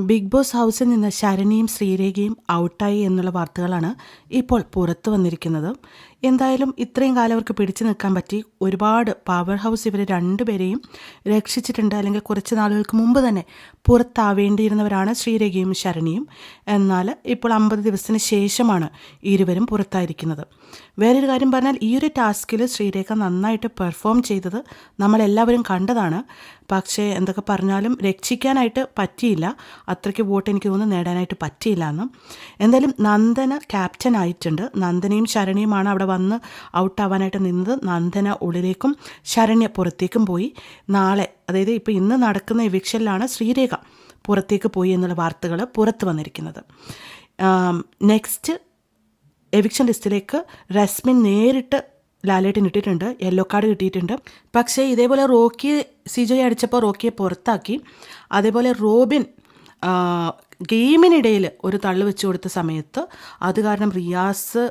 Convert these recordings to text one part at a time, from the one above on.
Big boss ഹൗസിൽ നിന്ന് ശരണിയും ശ്രീരേഖയും ഔട്ടായി എന്നുള്ള വാർത്തകളാണ് ഇപ്പോൾ പുറത്തു വന്നിരിക്കുന്നത്. എന്തായാലും ഇത്രയും കാലം അവർക്ക് പിടിച്ചു നിൽക്കാൻ പറ്റി. ഒരുപാട് പവർ ഹൗസ് ഇവർ രണ്ടുപേരെയും രക്ഷിച്ചിട്ടുണ്ട്. അല്ലെങ്കിൽ കുറച്ച് നാളുകൾക്ക് മുമ്പ് തന്നെ പുറത്താവേണ്ടിയിരുന്നവരാണ് ശ്രീരേഖയും ശരണിയും. എന്നാൽ ഇപ്പോൾ 50 ദിവസത്തിന് ശേഷമാണ് ഇരുവരും പുറത്തായിരിക്കുന്നത്. വേറൊരു കാര്യം പറഞ്ഞാൽ ഈ ഒരു ടാസ്കിൽ ശ്രീരേഖ നന്നായിട്ട് പെർഫോം ചെയ്തത് നമ്മളെല്ലാവരും കണ്ടതാണ്. പക്ഷേ എന്തൊക്കെ പറഞ്ഞാലും രക്ഷിക്കാനായിട്ട് പറ്റിയില്ല. അത്രയ്ക്ക് വോട്ട് എനിക്ക് തോന്നുന്നു നേടാനായിട്ട് പറ്റിയില്ല എന്ന്. എന്തായാലും നന്ദന ക്യാപ്റ്റൻ ആയിട്ടുണ്ട്. നന്ദനയും ശരണിയുമാണ് അവിടെ വന്ന് ഔട്ടാവാനായിട്ട് നിന്നത്. നന്ദന ഉള്ളിലേക്കും ശരണ്യ പുറത്തേക്കും പോയി. നാളെ, അതായത് ഇപ്പോൾ ഇന്ന് നടക്കുന്ന എവിക്ഷനിലാണ് ശ്രീരേഖ പുറത്തേക്ക് പോയി എന്നുള്ള വാർത്തകൾ പുറത്ത് വന്നിരിക്കുന്നത്. നെക്സ്റ്റ് എവിക്ഷൻ ലിസ്റ്റിലേക്ക് റസ്മിൻ നേരിട്ട് ലാലേട്ടൻ ഇട്ടിട്ടുണ്ട്. യെല്ലോ കാർഡ് കിട്ടിയിട്ടുണ്ട്. പക്ഷേ ഇതേപോലെ റോക്കി സിജോയെ അടിച്ചപ്പോൾ റോക്കിയെ പുറത്താക്കി. അതേപോലെ റോബിൻ ഗെയിമിനിടയിൽ ഒരു തള്ളു വെച്ച് കൊടുത്ത സമയത്ത് അത് കാരണം റിയാസ്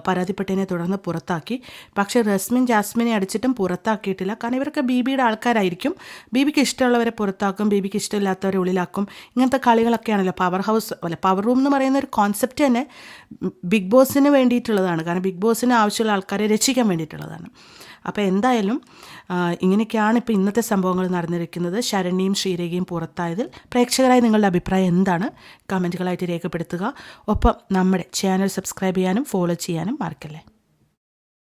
പരാതിപ്പെട്ടതിനെ തുടർന്ന് പുറത്താക്കി. പക്ഷേ റസ്മിൻ ജാസ്മിനെ അടിച്ചിട്ടും പുറത്താക്കിയിട്ടില്ല. കാരണം ഇവരൊക്കെ ബിബിയുടെ ആൾക്കാരായിരിക്കും. ബിബിക്ക് ഇഷ്ടമുള്ളവരെ പുറത്താക്കും, ബിബിക്ക് ഇഷ്ടമില്ലാത്തവരെ ഉള്ളിലാക്കും. ഇങ്ങനത്തെ കളികളൊക്കെയാണല്ലോ പവർ ഹൗസ്, അല്ല പവർ റൂം എന്ന് പറയുന്ന ഒരു കോൺസെപ്റ്റ് തന്നെ ബിഗ് ബോസിന് വേണ്ടിയിട്ടുള്ളതാണ്. കാരണം ബിഗ് ബോസിന് ആവശ്യമുള്ള ആൾക്കാരെ രക്ഷിക്കാൻ വേണ്ടിയിട്ടുള്ളതാണ്. അപ്പോൾ എന്തായാലും ഇങ്ങനെയൊക്കെയാണ് ഇപ്പോൾ ഇന്നത്തെ സംഭവങ്ങൾ നടന്നിരിക്കുന്നത്. ശരണ്യയും ശ്രീരേഖയും പുറത്തായതിൽ പ്രേക്ഷകരായി നിങ്ങളുടെ അഭിപ്രായം എന്താണ്? കമൻറ്റുകളായിട്ട് രേഖപ്പെടുത്തുക. ഒപ്പം നമ്മുടെ ചാനൽ സബ്സ്ക്രൈബ് ചെയ്യാനും ഫോളോ ചെയ്യാനും മറക്കല്ലേ.